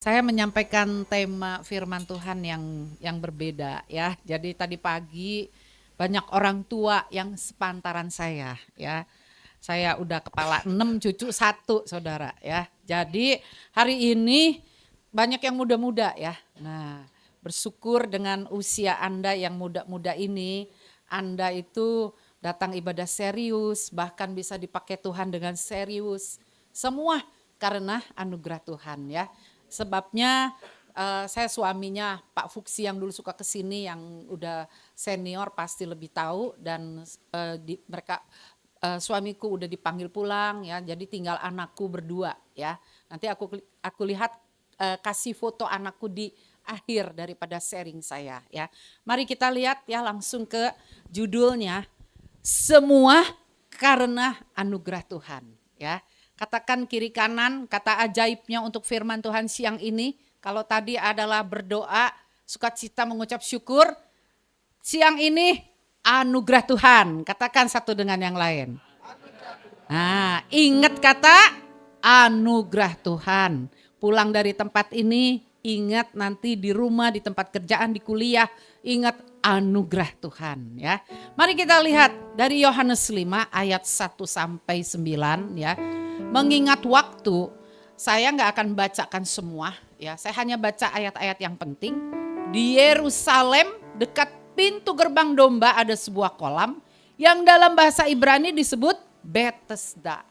Saya menyampaikan tema firman Tuhan yang berbeda ya. Jadi tadi pagi banyak orang tua yang sepantaran saya ya. Saya udah kepala 6 cucu 1 Saudara ya. Jadi hari ini banyak yang muda-muda ya. Nah, bersyukur dengan usia Anda yang muda-muda ini, Anda itu datang ibadah serius, bahkan bisa dipakai Tuhan dengan serius. Semua karena anugerah Tuhan ya. Sebabnya saya suaminya Pak Fuksi yang dulu suka kesini yang udah senior pasti lebih tahu dan suamiku udah dipanggil pulang ya, jadi tinggal anakku berdua ya. Nanti aku lihat kasih foto anakku di akhir daripada sharing saya ya. Mari kita lihat ya langsung ke judulnya, semua karena anugerah Tuhan ya. Katakan kiri kanan kata ajaibnya untuk firman Tuhan siang ini. Kalau tadi adalah berdoa, sukacita mengucap syukur. Siang ini anugerah Tuhan. Katakan satu dengan yang lain. Nah, ingat kata anugerah Tuhan. Pulang dari tempat ini, ingat nanti di rumah, di tempat kerjaan, di kuliah, ingat anugerah Tuhan ya. Mari kita lihat dari Yohanes 5 ayat 1 sampai 9 ya. Mengingat waktu, saya nggak akan bacakan semua ya. Saya hanya baca ayat-ayat yang penting. Di Yerusalem dekat pintu gerbang domba ada sebuah kolam yang dalam bahasa Ibrani disebut Bethesda.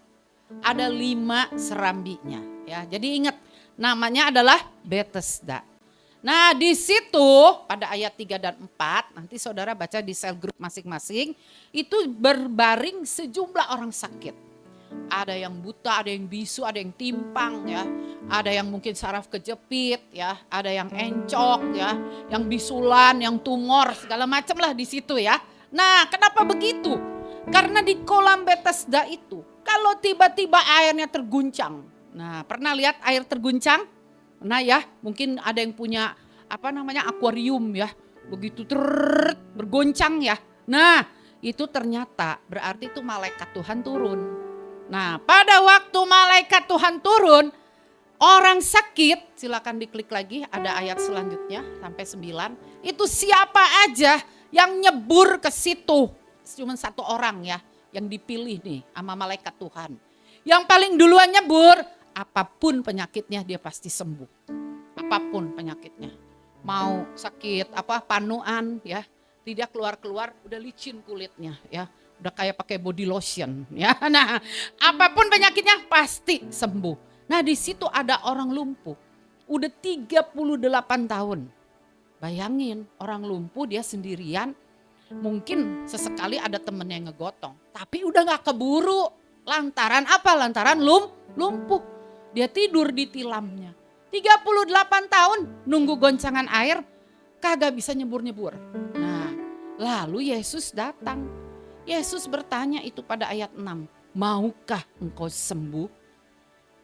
Ada 5 serambinya ya. Jadi ingat namanya adalah Bethesda. Nah di situ pada ayat 3 dan 4 nanti saudara baca di sel grup masing-masing, itu berbaring sejumlah orang sakit. Ada yang buta, ada yang bisu, ada yang timpang ya. Ada yang mungkin saraf kejepit ya, ada yang encok ya, yang bisulan, yang tumor, segala macam lah di situ ya. Nah, kenapa begitu? Karena di kolam Bethesda itu kalau tiba-tiba airnya terguncang. Nah, pernah lihat air terguncang? Nah ya, mungkin ada yang punya akuarium ya. Begitu bergoncang ya. Nah, itu ternyata berarti itu malaikat Tuhan turun. Nah, pada waktu malaikat Tuhan turun, orang sakit, silakan diklik lagi ada ayat selanjutnya sampai 9. Itu siapa aja yang nyebur ke situ? Cuma 1 orang ya yang dipilih nih sama malaikat Tuhan. Yang paling duluan nyebur, apapun penyakitnya dia pasti sembuh. Apapun penyakitnya. Mau sakit panuan ya, tidak keluar-keluar udah licin kulitnya ya. Udah kayak pakai body lotion ya. Nah, apapun penyakitnya pasti sembuh. Nah, di situ ada orang lumpuh. Udah 38 tahun. Bayangin, orang lumpuh dia sendirian. Mungkin sesekali ada temennya yang ngegotong, tapi udah gak keburu. Lantaran apa? Lantaran lumpuh. Dia tidur di tilamnya. 38 tahun nunggu goncangan air, kagak bisa nyebur-nyebur. Nah, lalu Yesus datang. Yesus bertanya itu pada ayat 6, maukah engkau sembuh?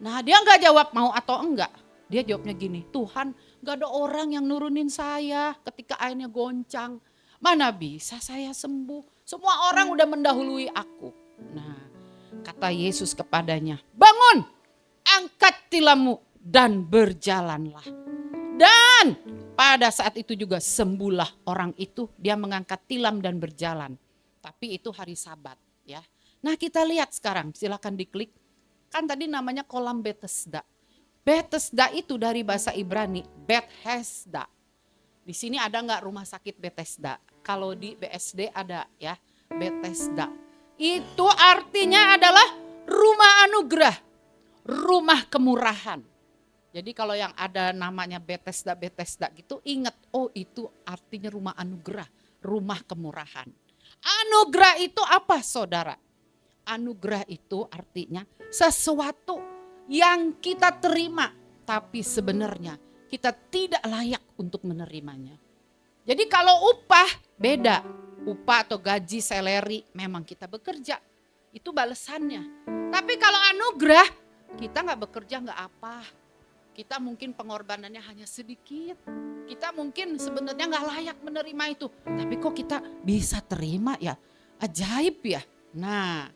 Nah dia gak jawab mau atau enggak. Dia jawabnya gini, Tuhan gak ada orang yang nurunin saya ketika airnya goncang. Mana bisa saya sembuh? Semua orang udah mendahului aku. Nah kata Yesus kepadanya, bangun, angkat tilammu dan berjalanlah. Dan pada saat itu juga sembuhlah orang itu, dia mengangkat tilam dan berjalan. Tapi itu hari Sabat ya. Nah kita lihat sekarang, silakan diklik. Kan tadi namanya kolam Bethesda. Bethesda itu dari bahasa Ibrani, Bethesda. Di sini ada nggak rumah sakit Bethesda? Kalau di BSD ada ya, Bethesda. Itu artinya adalah rumah anugerah, rumah kemurahan. Jadi kalau yang ada namanya Bethesda gitu, ingat, oh itu artinya rumah anugerah, rumah kemurahan. Anugerah itu apa saudara? Anugerah itu artinya sesuatu yang kita terima, tapi sebenarnya kita tidak layak untuk menerimanya. Jadi kalau upah beda, upah atau gaji salary memang kita bekerja, itu balasannya. Tapi kalau anugerah, kita gak bekerja gak apa. Kita mungkin pengorbanannya hanya sedikit. Kita mungkin sebenarnya gak layak menerima itu. Tapi kok kita bisa terima ya? Ajaib ya. Nah,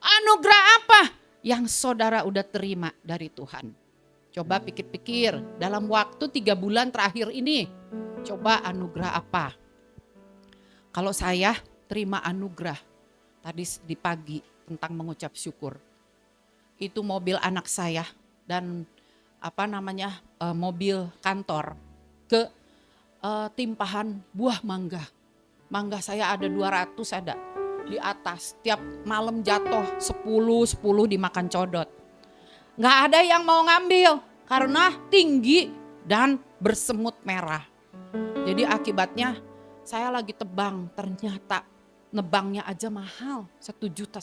anugerah apa yang saudara udah terima dari Tuhan? Coba pikir-pikir, dalam waktu 3 bulan terakhir ini, coba anugerah apa? Kalau saya terima anugerah tadi di pagi tentang mengucap syukur. Itu mobil anak saya dan mobil kantor ke timpahan buah mangga. Mangga saya ada 200 ada di atas. Tiap malam jatuh 10 dimakan codot. Nggak ada yang mau ngambil karena tinggi dan bersemut merah. Jadi akibatnya saya lagi tebang, ternyata nebangnya aja mahal, 1,5 juta,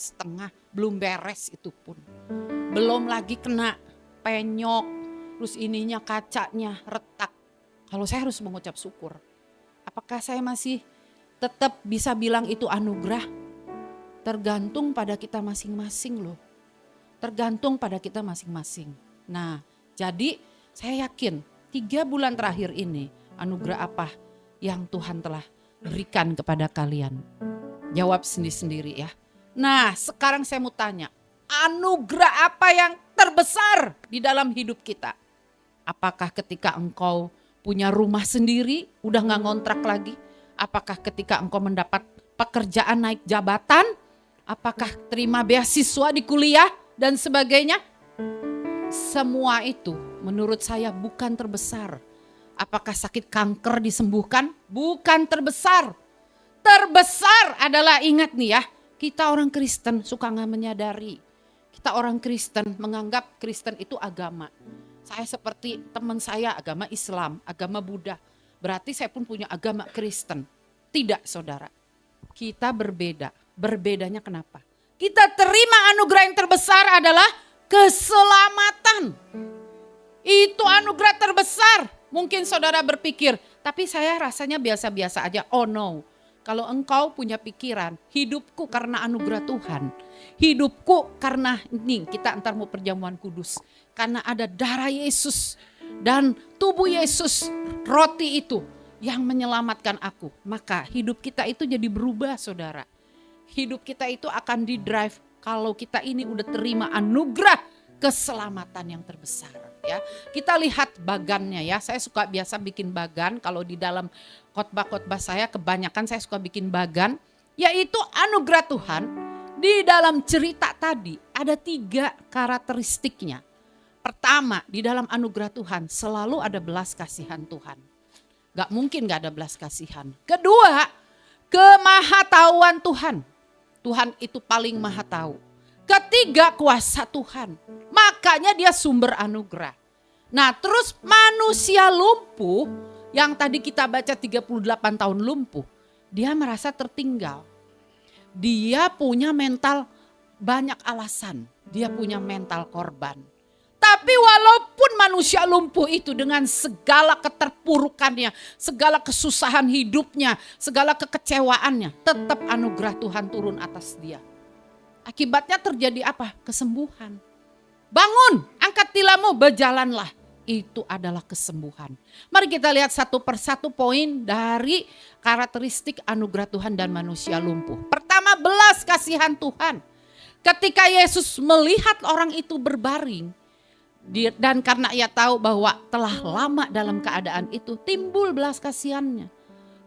belum beres itu pun. Belum lagi kena penyok, terus ininya kacanya retak. Kalau saya harus mengucap syukur. Apakah saya masih tetap bisa bilang itu anugerah? Tergantung pada kita masing-masing loh. Tergantung pada kita masing-masing. Nah, jadi saya yakin 3 bulan terakhir ini anugerah apa yang Tuhan telah berikan kepada kalian? Jawab sendiri-sendiri ya. Nah, sekarang saya mau tanya, anugerah apa yang terbesar di dalam hidup kita? Apakah ketika engkau punya rumah sendiri, udah gak ngontrak lagi? Apakah ketika engkau mendapat pekerjaan naik jabatan? Apakah terima beasiswa di kuliah dan sebagainya? Semua itu menurut saya bukan terbesar. Apakah sakit kanker disembuhkan? Bukan terbesar. Terbesar adalah, ingat nih ya, kita orang Kristen suka gak menyadari. Kita orang Kristen menganggap Kristen itu agama. Saya seperti teman saya agama Islam, agama Buddha. Berarti saya pun punya agama Kristen. Tidak saudara, kita berbeda. Berbedanya kenapa? Kita terima anugerah yang terbesar adalah keselamatan. Itu anugerah terbesar. Mungkin saudara berpikir, tapi saya rasanya biasa-biasa aja. Oh no, kalau engkau punya pikiran, hidupku karena anugerah Tuhan. Hidupku karena ini, kita antar mau perjamuan kudus. Karena ada darah Yesus dan tubuh Yesus, roti itu yang menyelamatkan aku. Maka hidup kita itu jadi berubah saudara. Hidup kita itu akan di-drive kalau kita ini udah terima anugerah keselamatan yang terbesar. Ya, kita lihat bagannya ya. Saya suka biasa bikin bagan. Kalau di dalam khotbah-khotbah saya kebanyakan saya suka bikin bagan. Yaitu anugerah Tuhan. Di dalam cerita tadi ada 3 karakteristiknya. Pertama, di dalam anugerah Tuhan selalu ada belas kasihan Tuhan. Gak mungkin gak ada belas kasihan. Kedua, kemahatauan Tuhan. Tuhan itu paling maha tahu. Ketiga, kuasa Tuhan. Makanya dia sumber anugerah. Nah terus manusia lumpuh yang tadi kita baca 38 tahun lumpuh. Dia merasa tertinggal. Dia punya mental banyak alasan. Dia punya mental korban. Tapi walaupun manusia lumpuh itu dengan segala keterpurukannya, segala kesusahan hidupnya, segala kekecewaannya, tetap anugerah Tuhan turun atas dia. Akibatnya terjadi apa? Kesembuhan. Bangun, angkat tilammu, berjalanlah. Itu adalah kesembuhan. Mari kita lihat satu persatu poin dari karakteristik anugerah Tuhan dan manusia lumpuh. Pertama, belas kasihan Tuhan. Ketika Yesus melihat orang itu berbaring, dan karena ia tahu bahwa telah lama dalam keadaan itu, timbul belas kasihannya.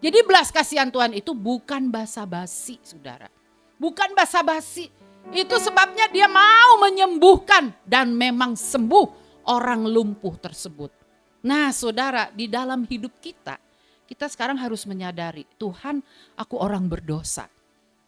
Jadi belas kasihan Tuhan itu bukan basa-basi saudara. Bukan basa-basi. Itu sebabnya dia mau menyembuhkan dan memang sembuh orang lumpuh tersebut. Nah saudara, di dalam hidup kita sekarang harus menyadari, Tuhan aku orang berdosa.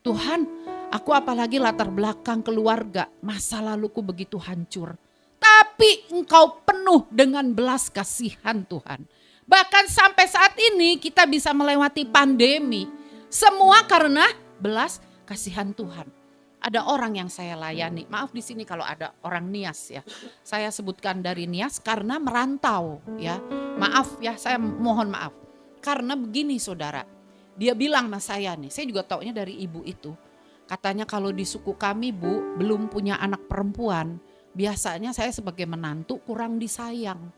Tuhan aku apalagi latar belakang keluarga, masa laluku begitu hancur. Tapi engkau penuh dengan belas kasihan Tuhan. Bahkan sampai saat ini kita bisa melewati pandemi. Semua karena belas kasihan Tuhan. Ada orang yang saya layani, maaf di sini kalau ada orang Nias ya. Saya sebutkan dari Nias karena merantau ya. Maaf ya, saya mohon maaf. Karena begini saudara, dia bilang sama saya nih, saya juga taunya dari ibu itu. Katanya kalau di suku kami bu, belum punya anak perempuan. Biasanya saya sebagai menantu kurang disayang.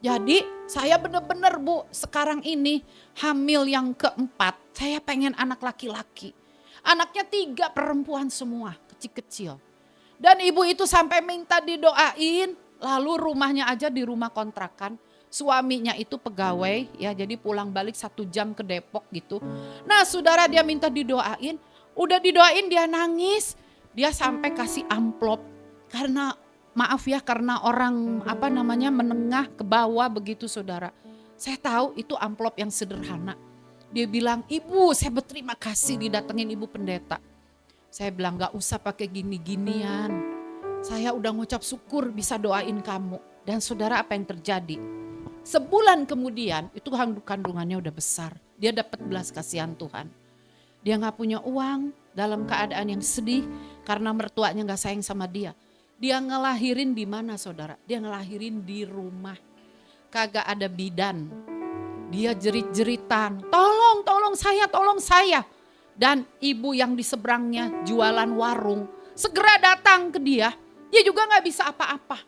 Jadi saya benar-benar bu, sekarang ini hamil yang keempat, saya pengen anak laki-laki. Anaknya 3 perempuan semua, kecil-kecil. Dan ibu itu sampai minta didoain, Lalu rumahnya aja di rumah kontrakan. Suaminya itu pegawai ya, jadi pulang balik 1 jam ke Depok gitu. Nah saudara, dia minta didoain. Udah didoain dia nangis. Dia sampai kasih amplop. Karena maaf ya, karena orang menengah ke bawah begitu saudara. Saya tahu itu amplop yang sederhana. Dia bilang, "Ibu, saya berterima kasih didatengin ibu pendeta." Saya bilang, "Gak usah pakai gini-ginian. Saya udah ngucap syukur bisa doain kamu." Dan saudara, apa yang terjadi? Sebulan kemudian itu kandungannya udah besar. Dia dapat belas kasihan Tuhan. Dia gak punya uang, dalam keadaan yang sedih karena mertuanya gak sayang sama dia. Dia ngelahirin di mana saudara? Dia ngelahirin di rumah. Kagak ada bidan. Dia jerit-jeritan, tolong saya. Dan ibu yang di seberangnya jualan warung segera datang ke dia. Dia juga gak bisa apa-apa.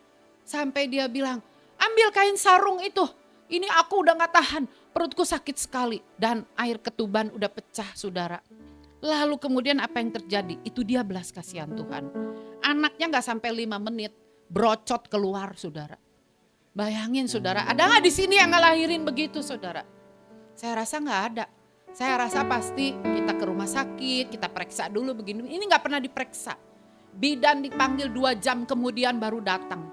Sampai dia bilang, "Ambil kain sarung itu. Ini aku udah gak tahan. Perutku sakit sekali." Dan air ketuban udah pecah saudara. Lalu kemudian apa yang terjadi? Itu dia belas kasihan Tuhan. Anaknya gak sampai 5 menit brocot keluar saudara. Bayangin saudara, ada gak di sini yang ngelahirin begitu saudara? Saya rasa gak ada. Saya rasa pasti kita ke rumah sakit, kita periksa dulu begini. Ini gak pernah diperiksa. Bidan dipanggil 2 jam kemudian baru datang.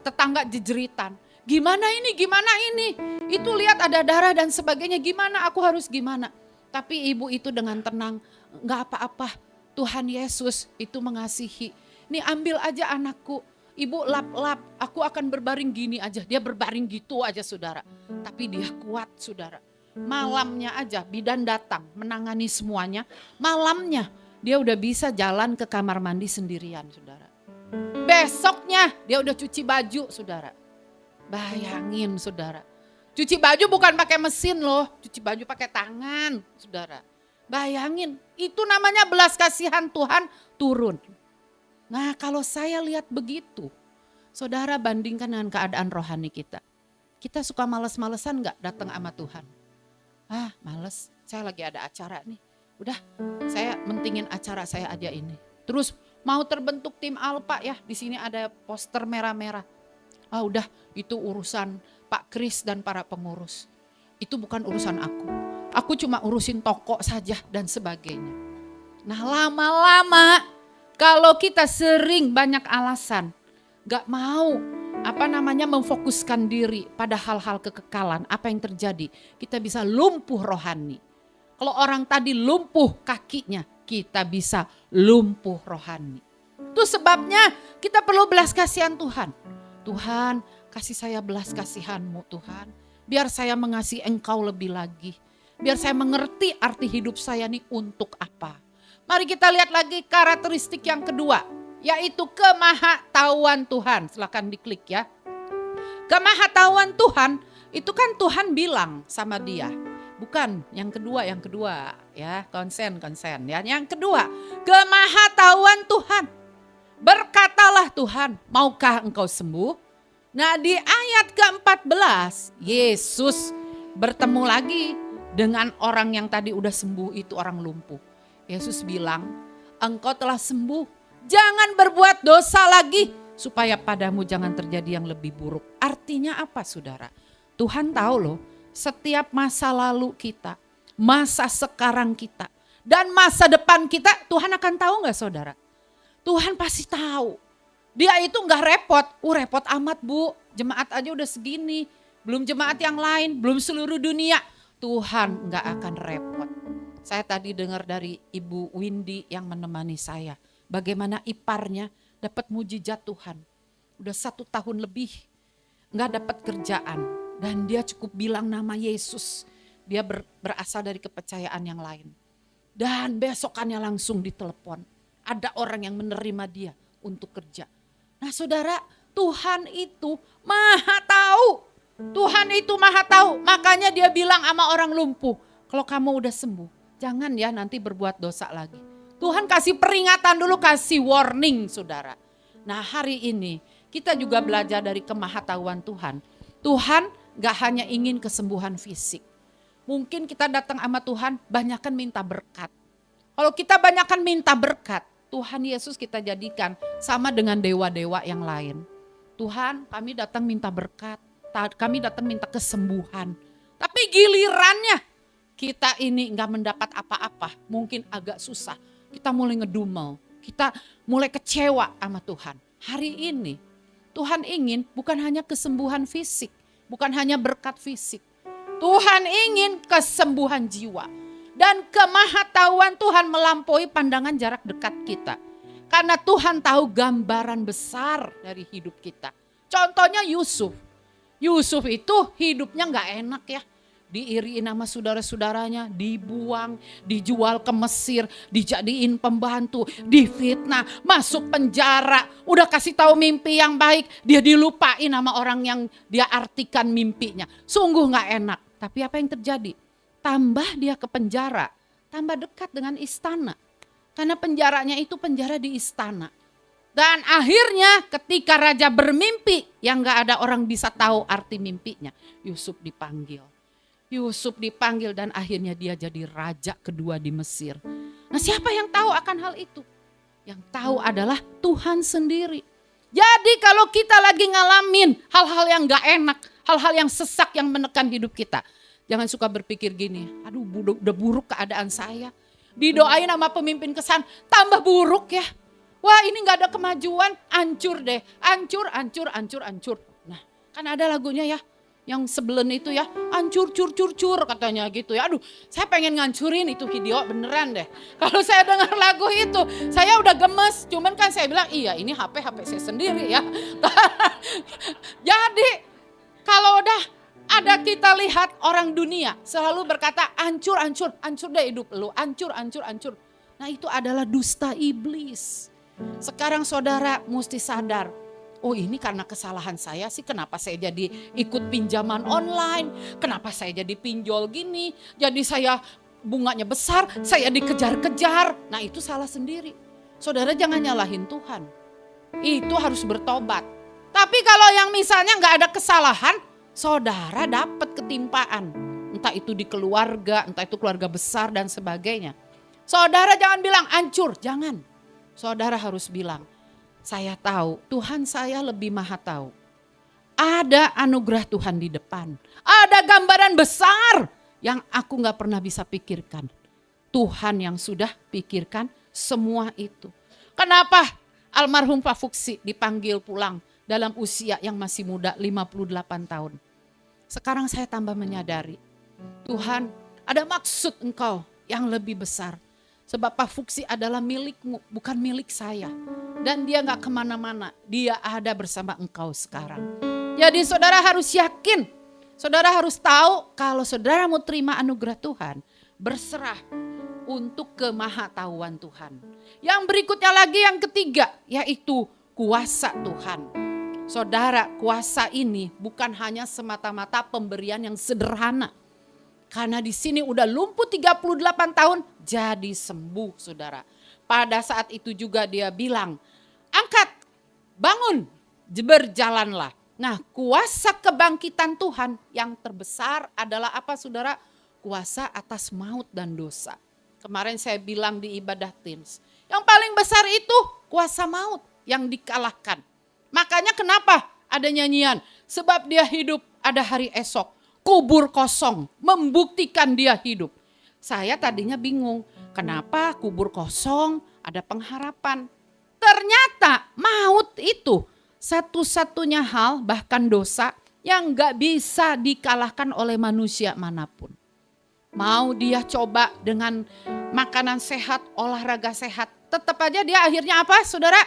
Tetangga jejeritan. Gimana ini? Itu lihat ada darah dan sebagainya. Gimana? Aku harus gimana? Tapi ibu itu dengan tenang, gak apa-apa. Tuhan Yesus itu mengasihi. Nih ambil aja anakku. Ibu lap-lap, aku akan berbaring gini aja. Dia berbaring gitu aja saudara. Tapi dia kuat saudara. Malamnya aja bidan datang menangani semuanya. Malamnya dia udah bisa jalan ke kamar mandi sendirian saudara. Besoknya dia udah cuci baju saudara. Bayangin saudara. Cuci baju bukan pakai mesin loh. Cuci baju pakai tangan saudara. Bayangin, itu namanya belas kasihan Tuhan turun. Nah kalau saya lihat begitu, saudara bandingkan dengan keadaan rohani kita. Kita suka males-malesan gak datang sama Tuhan? Males, saya lagi ada acara nih. Udah, saya mentingin acara saya aja ini. Terus mau terbentuk tim Alpa ya, di sini ada poster merah-merah. Udah, itu urusan Pak Kris dan para pengurus. Itu bukan urusan aku. Aku cuma urusin toko saja dan sebagainya. Nah lama-lama kalau kita sering banyak alasan, gak mau memfokuskan diri pada hal-hal kekekalan, apa yang terjadi? Kita bisa lumpuh rohani. Kalau orang tadi lumpuh kakinya, kita bisa lumpuh rohani. Itu sebabnya kita perlu belas kasihan Tuhan. Tuhan, kasih saya belas kasihan-Mu Tuhan. Biar saya mengasihi Engkau lebih lagi. Biar saya mengerti arti hidup saya ini untuk apa. Mari kita lihat lagi karakteristik yang kedua, yaitu kemahatauan Tuhan. Silakan diklik ya. Kemahatauan Tuhan, itu kan Tuhan bilang sama dia. Bukan yang kedua ya, konsen ya. Yang kedua, kemahatauan Tuhan. Berkatalah Tuhan, maukah engkau sembuh? Nah di ayat ke-14, Yesus bertemu lagi dengan orang yang tadi udah sembuh, itu orang lumpuh. Yesus bilang, engkau telah sembuh, jangan berbuat dosa lagi supaya padamu jangan terjadi yang lebih buruk. Artinya apa saudara? Tuhan tahu loh, setiap masa lalu kita, masa sekarang kita, dan masa depan kita, Tuhan akan tahu gak saudara? Tuhan pasti tahu. Dia itu gak repot, repot amat bu, jemaat aja udah segini, belum jemaat yang lain, belum seluruh dunia. Tuhan gak akan repot. Saya tadi dengar dari Ibu Windy yang menemani saya. Bagaimana iparnya dapat mujizat Tuhan. Udah 1 tahun lebih gak dapat kerjaan. Dan dia cukup bilang nama Yesus. Dia berasal dari kepercayaan yang lain. Dan besokannya langsung ditelepon. Ada orang yang menerima dia untuk kerja. Nah saudara, Tuhan itu maha tahu. Tuhan itu maha tahu, makanya dia bilang sama orang lumpuh, kalau kamu udah sembuh, jangan ya nanti berbuat dosa lagi. Tuhan kasih peringatan dulu, kasih warning saudara. Nah hari ini kita juga belajar dari kemahatauan Tuhan. Tuhan gak hanya ingin kesembuhan fisik. Mungkin kita datang sama Tuhan banyakkan minta berkat. Kalau kita banyakkan minta berkat, Tuhan Yesus kita jadikan sama dengan dewa-dewa yang lain. Tuhan, kami datang minta berkat, kami datang minta kesembuhan. Tapi gilirannya kita ini nggak mendapat apa-apa, mungkin agak susah. Kita mulai ngedumel, kita mulai kecewa sama Tuhan. Hari ini Tuhan ingin bukan hanya kesembuhan fisik, bukan hanya berkat fisik. Tuhan ingin kesembuhan jiwa. Dan kemahatauan Tuhan melampaui pandangan jarak dekat kita. Karena Tuhan tahu gambaran besar dari hidup kita. Contohnya Yusuf. Yusuf itu hidupnya gak enak ya. Diiriin sama saudara-saudaranya, dibuang, dijual ke Mesir, dijadiin pembantu, difitnah, masuk penjara. Udah kasih tahu mimpi yang baik, dia dilupain sama orang yang dia artikan mimpinya. Sungguh gak enak. Tapi apa yang terjadi? Tambah dia ke penjara, tambah dekat dengan istana. Karena penjaranya itu penjara di istana. Dan akhirnya ketika raja bermimpi yang gak ada orang bisa tahu arti mimpinya, Yusuf dipanggil. Yusuf dipanggil dan akhirnya dia jadi raja kedua di Mesir. Nah, siapa yang tahu akan hal itu? Yang tahu adalah Tuhan sendiri. Jadi kalau kita lagi ngalamin hal-hal yang gak enak, hal-hal yang sesak yang menekan hidup kita, jangan suka berpikir gini, aduh udah buruk keadaan saya. Didoain sama pemimpin kesan, tambah buruk ya. Wah ini gak ada kemajuan, hancur deh. Hancur. Nah kan ada lagunya ya, yang sebelen itu ya, hancur cur katanya gitu ya. Aduh saya pengen ngancurin itu video beneran deh. Kalau saya dengar lagu itu, saya udah gemes. Cuman kan saya bilang, iya ini HP saya sendiri ya. Jadi kalau udah ada kita lihat orang dunia selalu berkata hancur deh hidup lu, hancur. Nah itu adalah dusta iblis. Sekarang saudara mesti sadar, oh ini karena kesalahan saya sih kenapa saya jadi ikut pinjaman online, kenapa saya jadi pinjol gini, jadi saya bunganya besar, saya dikejar-kejar. Nah itu salah sendiri. Saudara jangan nyalahin Tuhan, itu harus bertobat. Tapi kalau yang misalnya gak ada kesalahan, saudara dapat ketimpaan, entah itu di keluarga, entah itu keluarga besar dan sebagainya. Saudara jangan bilang hancur, jangan. Saudara harus bilang, saya tahu Tuhan saya lebih maha tahu. Ada anugerah Tuhan di depan, ada gambaran besar yang aku gak pernah bisa pikirkan. Tuhan yang sudah pikirkan semua itu. Kenapa almarhum Pak Fuksi dipanggil pulang dalam usia yang masih muda 58 tahun. Sekarang saya tambah menyadari, Tuhan ada maksud Engkau yang lebih besar. Sebab Pak Fuksi adalah milikmu, bukan milik saya. Dan dia gak kemana-mana, dia ada bersama Engkau sekarang. Jadi saudara harus yakin, saudara harus tahu kalau saudara mau terima anugerah Tuhan, berserah untuk kemahatauan Tuhan. Yang berikutnya lagi yang ketiga, yaitu kuasa Tuhan. Saudara, kuasa ini bukan hanya semata-mata pemberian yang sederhana. Karena di sini udah lumpuh 38 tahun jadi sembuh saudara. Pada saat itu juga dia bilang, angkat, bangun, berjalanlah. Nah kuasa kebangkitan Tuhan yang terbesar adalah apa saudara? Kuasa atas maut dan dosa. Kemarin saya bilang di ibadah teens, yang paling besar itu kuasa maut yang dikalahkan. Makanya kenapa ada nyanyian? Sebab dia hidup ada hari esok. Kubur kosong membuktikan dia hidup. Saya tadinya bingung. Kenapa kubur kosong ada pengharapan? Ternyata maut itu satu-satunya hal bahkan dosa yang gak bisa dikalahkan oleh manusia manapun. Mau dia coba dengan makanan sehat, olahraga sehat. Tetap aja dia akhirnya apa saudara?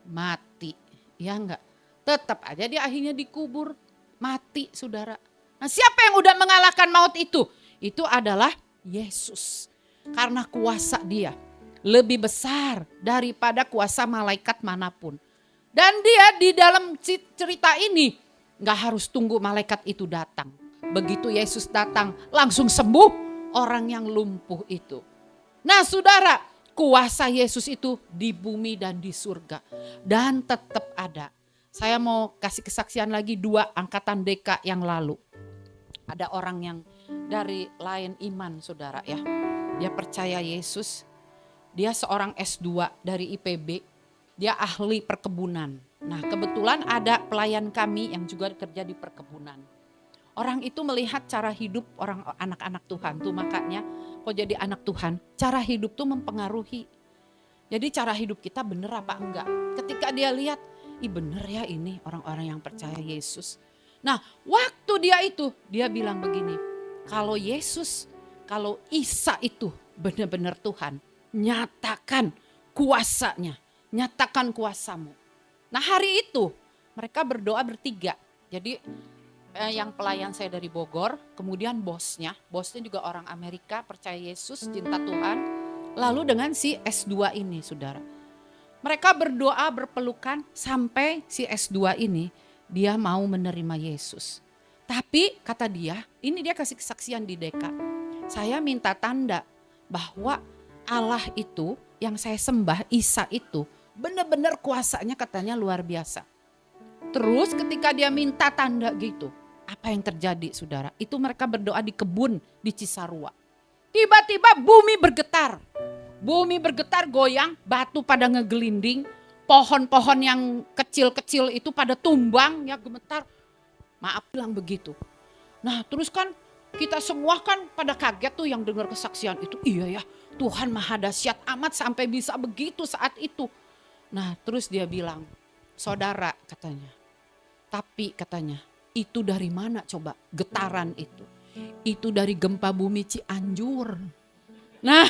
Mati. Ya enggak, tetap aja dia akhirnya dikubur, mati saudara. Nah siapa yang udah mengalahkan maut itu? Itu adalah Yesus. Karena kuasa dia lebih besar daripada kuasa malaikat manapun. Dan dia di dalam cerita ini gak harus tunggu malaikat itu datang. Begitu Yesus datang langsung sembuh orang yang lumpuh itu. Nah saudara, kuasa Yesus itu di bumi dan di surga. Dan tetap ada. Saya mau kasih kesaksian lagi 2 angkatan DK yang lalu. Ada orang yang dari lain iman saudara ya. Dia percaya Yesus. Dia seorang S2 dari IPB, dia ahli perkebunan. Nah kebetulan ada pelayan kami yang juga kerja di perkebunan. Orang itu melihat cara hidup orang anak-anak Tuhan tuh, makanya kok jadi anak Tuhan, cara hidup tuh mempengaruhi. Jadi cara hidup kita bener apa enggak. Ketika dia lihat, ih bener ya ini orang-orang yang percaya Yesus. Nah waktu dia bilang begini, kalau Yesus, kalau Isa itu benar-benar Tuhan, nyatakan kuasanya, nyatakan kuasamu. Nah hari itu mereka berdoa bertiga. Jadi yang pelayan saya dari Bogor, kemudian bosnya juga orang Amerika, percaya Yesus, cinta Tuhan. Lalu dengan si S2 ini saudara. Mereka berdoa berpelukan sampai si S2 ini dia mau menerima Yesus. Tapi kata dia, ini dia kasih kesaksian di Deka. Saya minta tanda bahwa Allah itu yang saya sembah, Isa itu benar-benar kuasanya katanya luar biasa. Terus ketika dia minta tanda gitu, apa yang terjadi saudara? Itu mereka berdoa di kebun di Cisarua. Tiba-tiba bumi bergetar. Bumi bergetar goyang, batu pada ngegelinding. Pohon-pohon yang kecil-kecil itu pada tumbang ya gemetar. Maaf bilang begitu. Nah terus kan kita semua kan pada kaget tuh yang dengar kesaksian itu. Iya ya Tuhan maha dahsyat amat sampai bisa begitu saat itu. Nah terus dia bilang, saudara katanya. Tapi katanya, itu dari mana coba getaran itu? Itu dari gempa bumi Cianjur. Nah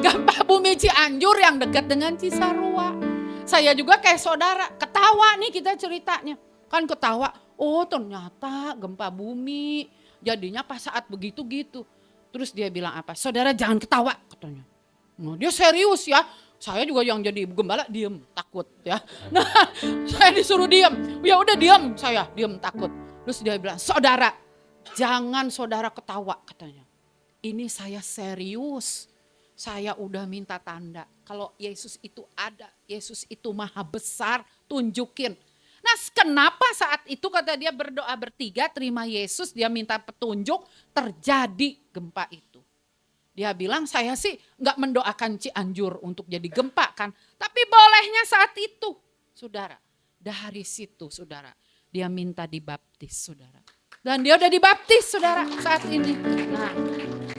gempa bumi Cianjur yang dekat dengan Cisarua. Saya juga kayak saudara, ketawa nih kita ceritanya. Kan ketawa, oh ternyata gempa bumi. Jadinya pas saat begitu gitu. Terus dia bilang apa? Saudara jangan ketawa katanya. Nah, dia serius ya. Saya juga yang jadi gembala diem takut ya. Nah saya disuruh diem. Ya udah diem saya diem takut. Terus dia bilang saudara jangan saudara ketawa katanya. Ini saya serius. Saya udah minta tanda. Kalau Yesus itu ada. Yesus itu maha besar. Tunjukin. Nah kenapa saat itu kata dia berdoa bertiga terima Yesus. Dia minta petunjuk terjadi gempa itu. Dia bilang saya sih gak mendoakan Cianjur untuk jadi gempa kan. Tapi bolehnya saat itu saudara. Dari situ saudara. Dia minta dibaptis saudara. Dan dia udah dibaptis saudara saat ini. Nah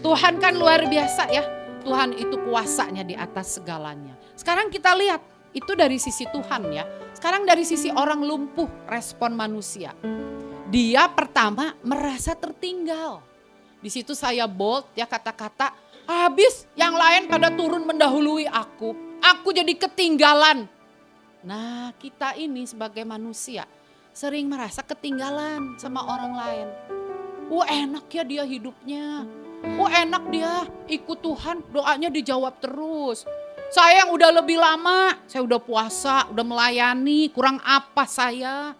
Tuhan kan luar biasa ya. Tuhan itu kuasanya di atas segalanya. Sekarang kita lihat itu dari sisi Tuhan ya. Sekarang dari sisi orang lumpuh respon manusia. Dia pertama merasa tertinggal. Di situ saya bold ya kata-kata habis yang lain pada turun mendahului aku. Aku jadi ketinggalan. Nah kita ini sebagai manusia sering merasa ketinggalan sama orang lain. Enak ya dia hidupnya. Enak dia ikut Tuhan doanya dijawab terus. Saya yang udah lebih lama, saya udah puasa, udah melayani, kurang apa saya?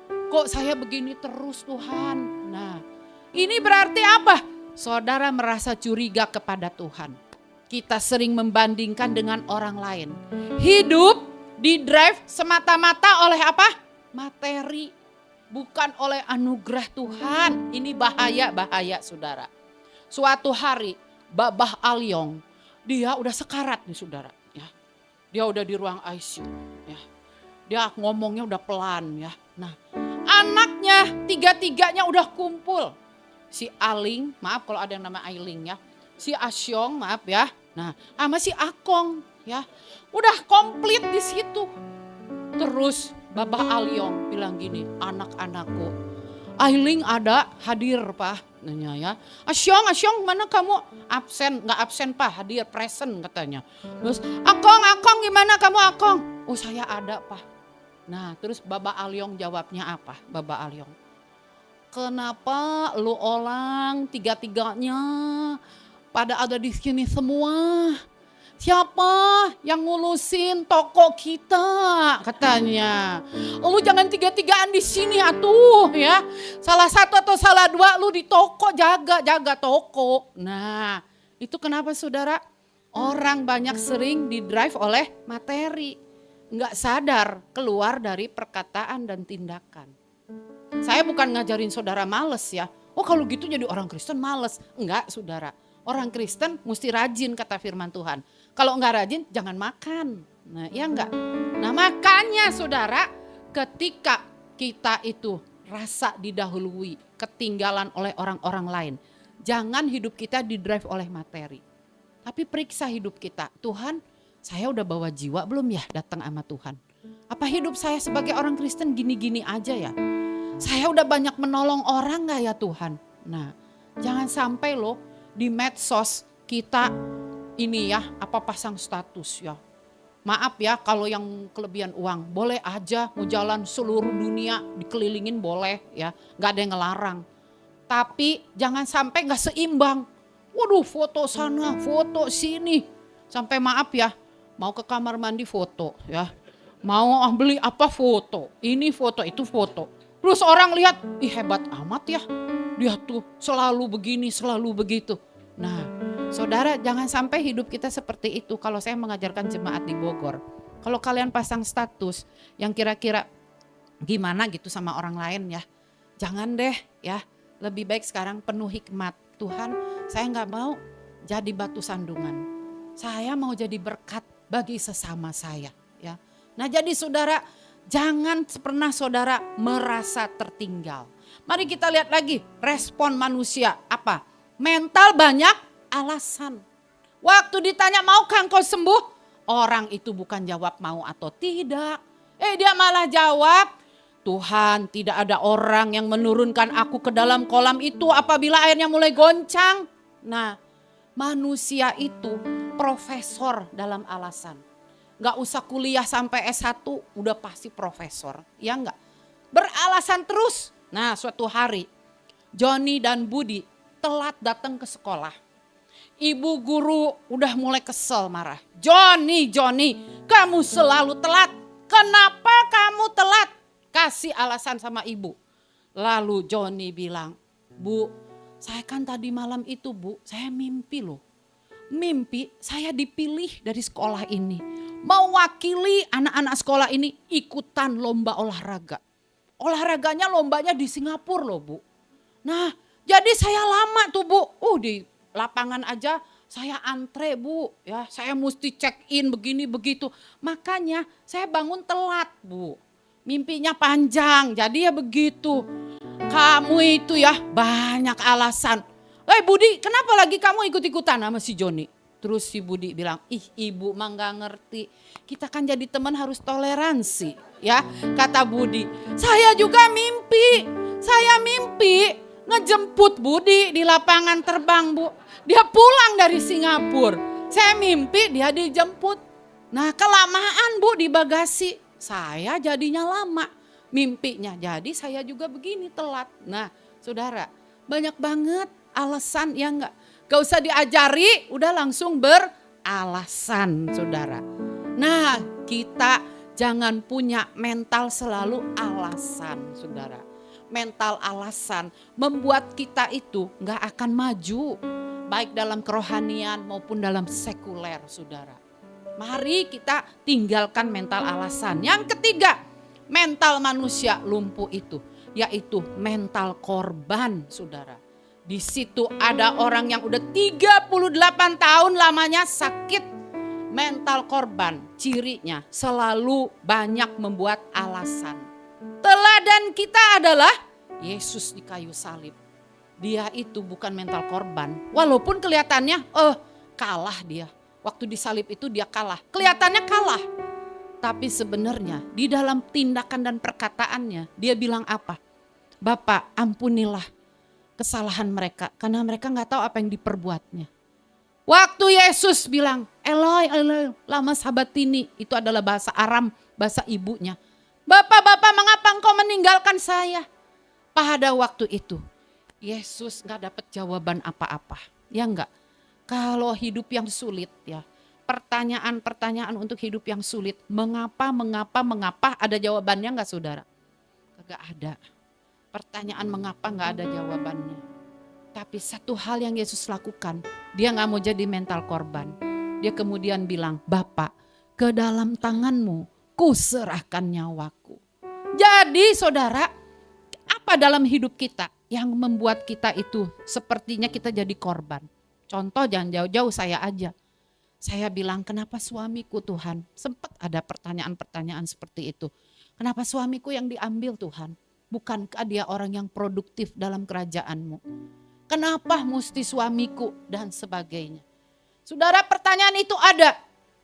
Kok saya begini terus Tuhan? Nah ini berarti apa? Saudara merasa curiga kepada Tuhan. Kita sering membandingkan dengan orang lain. Hidup di-drive semata-mata oleh apa? Materi. Bukan oleh anugerah Tuhan. Ini bahaya saudara. Suatu hari Babah Alyong, dia udah sekarat nih saudara. Ya. Dia udah di ruang ICU. Ya. Dia ngomongnya udah pelan ya. Nah anaknya tiga-tiganya udah kumpul. Si Aling, maaf kalau ada yang nama Ailing ya. Si Asyong, maaf ya. Nah, sama si Akong ya. Udah komplit di situ. Terus Babah Alyong bilang gini, anak-anakku, Ailing ada hadir Pak, nanya ya. Asyong mana kamu? Absen, nggak absen Pak, hadir present katanya. Terus Akong gimana kamu Akong? Oh saya ada Pak. Nah terus Babah Alyong jawabnya apa? Babah Alyong. Kenapa lu orang tiga-tiganya pada ada di sini semua? Siapa yang ngulusin toko kita katanya. Lu jangan tiga-tigaan di sini atuh ya. Salah satu atau salah dua lu di toko jaga toko. Nah itu kenapa saudara? Orang banyak sering di-drive oleh materi. Nggak sadar keluar dari perkataan dan tindakan. Saya bukan ngajarin saudara males ya. Oh kalau gitu jadi orang Kristen males. Enggak saudara. Orang Kristen mesti rajin kata firman Tuhan. Kalau enggak rajin jangan makan. Nah ya enggak. Nah makanya saudara, ketika kita itu rasa didahului, ketinggalan oleh orang-orang lain. Jangan hidup kita didrive oleh materi. Tapi periksa hidup kita. Tuhan, saya udah bawa jiwa belum ya datang sama Tuhan? Apa hidup saya sebagai orang Kristen gini-gini aja ya? Saya udah banyak menolong orang gak ya Tuhan? Nah, jangan sampai loh di medsos kita ini ya, pasang status ya. Maaf ya kalau yang kelebihan uang, boleh aja mau jalan seluruh dunia dikelilingin boleh ya, gak ada yang ngelarang. Tapi jangan sampai gak seimbang. Waduh foto sana, foto sini. Sampai maaf ya, mau ke kamar mandi foto ya. Mau beli apa foto, ini foto, itu foto. Terus orang lihat, ih hebat amat ya. Dia tuh selalu begini, selalu begitu. Nah saudara jangan sampai hidup kita seperti itu. Kalau saya mengajarkan jemaat di Bogor. Kalau kalian pasang status yang kira-kira gimana gitu sama orang lain ya. Jangan deh ya. Lebih baik sekarang penuh hikmat. Tuhan saya gak mau jadi batu sandungan. Saya mau jadi berkat bagi sesama saya ya. Nah jadi saudara jangan pernah saudara merasa tertinggal. Mari kita lihat lagi respon manusia apa? Mental banyak alasan. Waktu ditanya maukah engkau sembuh? Orang itu bukan jawab mau atau tidak. Dia malah jawab, Tuhan tidak ada orang yang menurunkan aku ke dalam kolam itu apabila airnya mulai goncang. Nah manusia itu profesor dalam alasan. Gak usah kuliah sampai S1 udah pasti profesor. Ya enggak? Beralasan terus. Nah suatu hari Joni dan Budi telat datang ke sekolah. Ibu guru udah mulai kesel marah. Joni, kamu selalu telat. Kenapa kamu telat? Kasih alasan sama ibu. Lalu Joni bilang, Bu, saya kan tadi malam itu Bu, saya mimpi loh. Mimpi saya dipilih dari sekolah ini. Mewakili anak-anak sekolah ini ikutan lomba olahraga. Olahraganya lombanya di Singapura loh Bu. Nah jadi saya lama tuh Bu. Di lapangan aja saya antre Bu. Ya saya mesti check in begini begitu. Makanya saya bangun telat Bu. Mimpinya panjang jadi ya begitu. Kamu itu ya banyak alasan. Budi kenapa lagi kamu ikut-ikutan sama si Joni? Terus si Budi bilang, ibu mah gak ngerti. Kita kan jadi teman harus toleransi. Ya kata Budi, saya juga mimpi. Saya mimpi ngejemput Budi di lapangan terbang Bu. Dia pulang dari Singapura. Saya mimpi dia dijemput. Nah kelamaan Bu di bagasi. Saya jadinya lama mimpinya. Jadi saya juga begini telat. Nah saudara banyak banget alasan ya enggak. Gak usah diajari, udah langsung beralasan saudara. Nah kita jangan punya mental selalu alasan saudara. Mental alasan membuat kita itu gak akan maju. Baik dalam kerohanian maupun dalam sekuler saudara. Mari kita tinggalkan mental alasan. Yang ketiga, mental manusia lumpuh itu. Yaitu mental korban saudara. Di situ ada orang yang udah 38 tahun lamanya sakit. Mental korban, cirinya selalu banyak membuat alasan. Teladan kita adalah Yesus di kayu salib. Dia itu bukan mental korban. Walaupun kelihatannya kalah dia. Waktu disalib itu dia kalah. Kelihatannya kalah. Tapi sebenarnya di dalam tindakan dan perkataannya dia bilang apa? Bapak ampunilah kesalahan mereka karena mereka gak tahu apa yang diperbuatnya. Waktu Yesus bilang Eloi, Eloi, lama sabatini, itu adalah bahasa Aram, bahasa ibunya. Bapak, mengapa engkau meninggalkan saya? Pada waktu itu Yesus gak dapat jawaban apa-apa. Ya enggak? Kalau hidup yang sulit ya, pertanyaan-pertanyaan untuk hidup yang sulit, mengapa, ada jawabannya enggak saudara? Kagak ada. Pertanyaan mengapa gak ada jawabannya. Tapi satu hal yang Yesus lakukan, dia gak mau jadi mental korban. Dia kemudian bilang, Bapak, ke dalam tanganmu kuserahkan nyawaku. Jadi saudara, apa dalam hidup kita yang membuat kita itu sepertinya kita jadi korban? Contoh jangan jauh-jauh, saya aja. Saya bilang, kenapa suamiku Tuhan? Sempat ada pertanyaan-pertanyaan seperti itu. Kenapa suamiku yang diambil Tuhan? Bukankah dia orang yang produktif dalam kerajaan-Mu? Kenapa mesti suamiku? Dan sebagainya. Saudara, pertanyaan itu ada.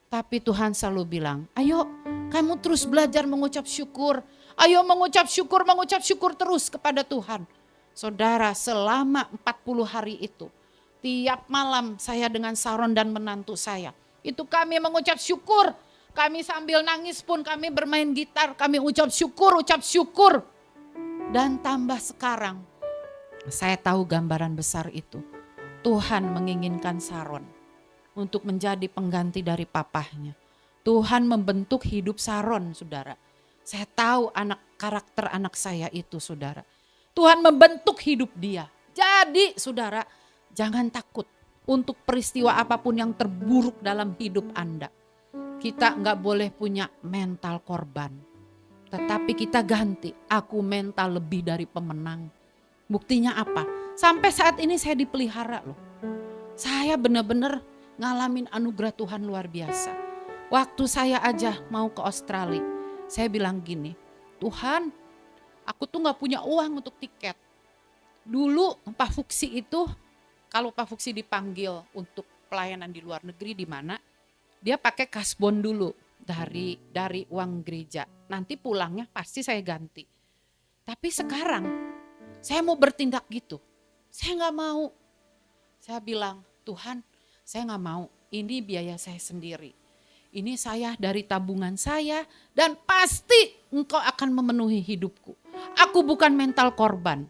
Tapi Tuhan selalu bilang, ayo kamu terus belajar mengucap syukur. Ayo mengucap syukur terus kepada Tuhan. Saudara, selama 40 hari itu, tiap malam saya dengan Saron dan menantu saya, itu kami mengucap syukur. Kami sambil nangis pun kami bermain gitar, kami ucap syukur. Dan tambah sekarang, saya tahu gambaran besar itu. Tuhan menginginkan Saron untuk menjadi pengganti dari papahnya. Tuhan membentuk hidup Saron, saudara. Saya tahu karakter anak saya itu, saudara. Tuhan membentuk hidup dia. Jadi, saudara, jangan takut untuk peristiwa apapun yang terburuk dalam hidup Anda. Kita nggak boleh punya mental korban. Tetapi kita ganti, aku mental lebih dari pemenang. Buktinya apa? Sampai saat ini saya dipelihara loh. Saya benar-benar ngalamin anugerah Tuhan luar biasa. Waktu saya aja mau ke Australia, saya bilang gini, Tuhan, aku tuh gak punya uang untuk tiket. Dulu Pak Fuksi itu, kalau Pak Fuksi dipanggil untuk pelayanan di luar negeri di mana, dia pakai kasbon dulu dari uang gereja. Nanti pulangnya pasti saya ganti. Tapi sekarang saya mau bertindak gitu, saya gak mau. Saya bilang, Tuhan, saya gak mau, ini biaya saya sendiri. Ini saya dari tabungan saya dan pasti Engkau akan memenuhi hidupku. Aku bukan mental korban.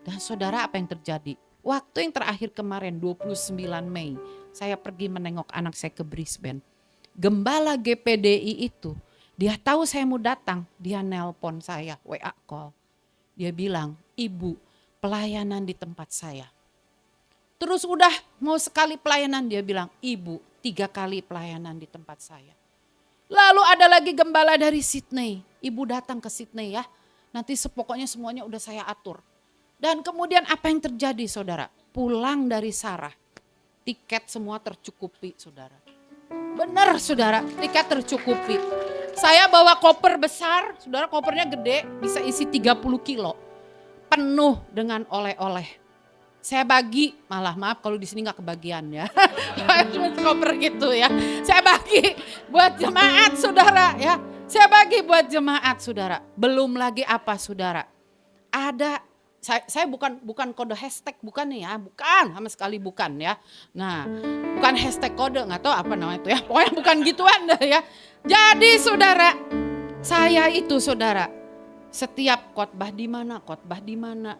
Dan saudara, apa yang terjadi? Waktu yang terakhir kemarin 29 Mei, saya pergi menengok anak saya ke Brisbane. Gembala GPDI itu, dia tahu saya mau datang, dia nelpon saya, WA call. Dia bilang, Ibu, pelayanan di tempat saya. Terus udah mau sekali pelayanan, dia bilang, Ibu 3 kali pelayanan di tempat saya. Lalu ada lagi gembala dari Sydney, Ibu datang ke Sydney ya, nanti pokoknya semuanya udah saya atur. Dan kemudian apa yang terjadi saudara? Pulang dari Sarah, tiket semua tercukupi saudara. Benar saudara, tiket tercukupi. Saya bawa koper besar, saudara, kopernya gede, bisa isi 30 kilo. Penuh dengan oleh-oleh. Saya bagi, maaf kalau di sini nggak kebagian ya, koper gitu ya. Saya bagi buat jemaat saudara ya. Saya bagi buat jemaat saudara. Belum lagi apa saudara? Ada, saya bukan kode hashtag, bukan ya, bukan sama sekali bukan ya. Nah, bukan hashtag kode, nggak tahu apa namanya itu ya. Pokoknya bukan gituan ya. Jadi saudara, saya itu saudara. Setiap khotbah di mana,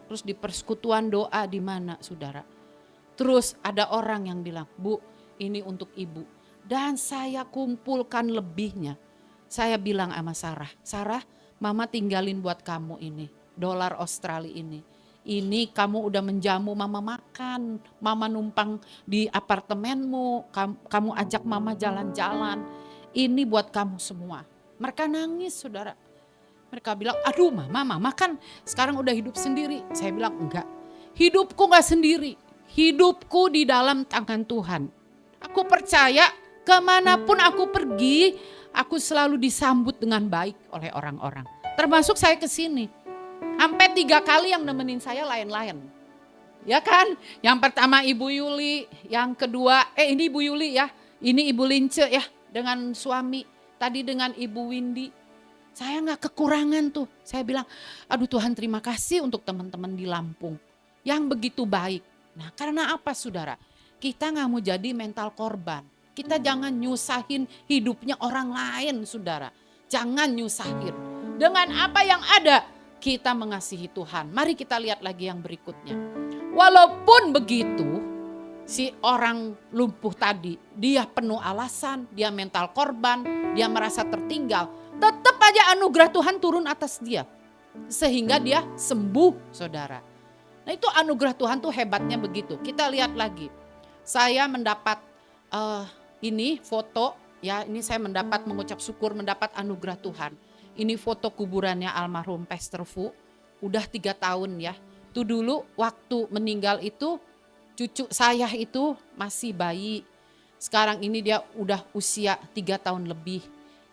terus di persekutuan doa di mana, saudara. Terus ada orang yang bilang, Bu, ini untuk ibu. Dan saya kumpulkan lebihnya. Saya bilang sama Sarah, mama tinggalin buat kamu ini, dolar Australia ini. Ini kamu udah menjamu mama makan, mama numpang di apartemenmu, kamu ajak mama jalan-jalan. Ini buat kamu semua. Mereka nangis, saudara. Mereka bilang, aduh mama kan sekarang udah hidup sendiri. Saya bilang, enggak, hidupku enggak sendiri. Hidupku di dalam tangan Tuhan. Aku percaya kemanapun aku pergi, aku selalu disambut dengan baik oleh orang-orang. Termasuk saya ke sini. Sampai 3 kali yang nemenin saya lain-lain. Ya kan? Yang pertama Ibu Yuli, yang kedua, ini Ibu Yuli ya. Ini Ibu Lince ya, dengan suami. Tadi dengan Ibu Windy. Saya gak kekurangan tuh. Saya bilang, aduh Tuhan terima kasih untuk teman-teman di Lampung yang begitu baik. Nah karena apa saudara? Kita gak mau jadi mental korban. Kita jangan nyusahin hidupnya orang lain saudara. Jangan nyusahin. Dengan apa yang ada kita mengasihi Tuhan. Mari kita lihat lagi yang berikutnya. Walaupun begitu si orang lumpuh tadi, dia penuh alasan, dia mental korban, dia merasa tertinggal. Tetap aja anugerah Tuhan turun atas dia. Sehingga dia sembuh saudara. Nah itu anugerah Tuhan tuh hebatnya begitu. Kita lihat lagi. Saya mendapat ini foto ya. Ini saya mendapat mengucap syukur mendapat anugerah Tuhan. Ini foto kuburannya almarhum Pastor Fu. Udah 3 tahun ya. Tuh dulu waktu meninggal itu Cucu saya itu masih bayi. Sekarang ini dia udah usia 3 tahun lebih.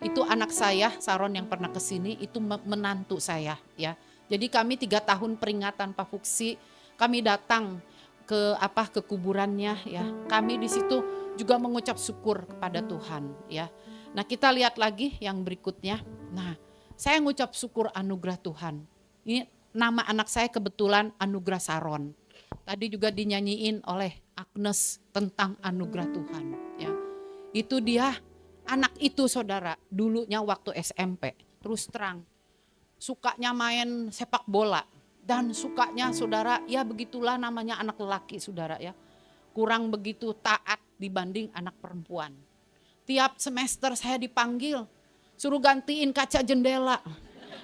Itu anak saya, Saron yang pernah ke sini, itu menantu saya ya. Jadi kami 3 tahun peringatan Pak Fuksi, kami datang ke kuburannya ya. Kami di situ juga mengucap syukur kepada Tuhan ya. Nah, kita lihat lagi yang berikutnya. Nah, saya mengucap syukur anugerah Tuhan. Ini nama anak saya kebetulan Anugerah Saron. Tadi juga dinyanyiin oleh Agnes tentang anugerah Tuhan ya. Itu dia, anak itu saudara, dulunya waktu SMP terus terang sukanya main sepak bola dan sukanya saudara, ya begitulah namanya anak lelaki saudara ya. Kurang begitu taat dibanding anak perempuan. Tiap semester saya dipanggil suruh gantiin kaca jendela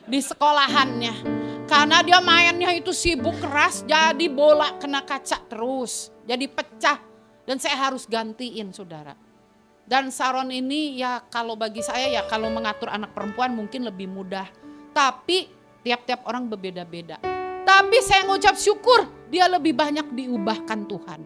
di sekolahannya. Karena dia mainnya itu sibuk keras, jadi bola kena kaca terus, jadi pecah dan saya harus gantiin saudara. Dan Saron ini ya kalau bagi saya ya kalau mengatur anak perempuan mungkin lebih mudah. Tapi tiap-tiap orang berbeda-beda. Tapi saya ngucap syukur dia lebih banyak diubahkan Tuhan.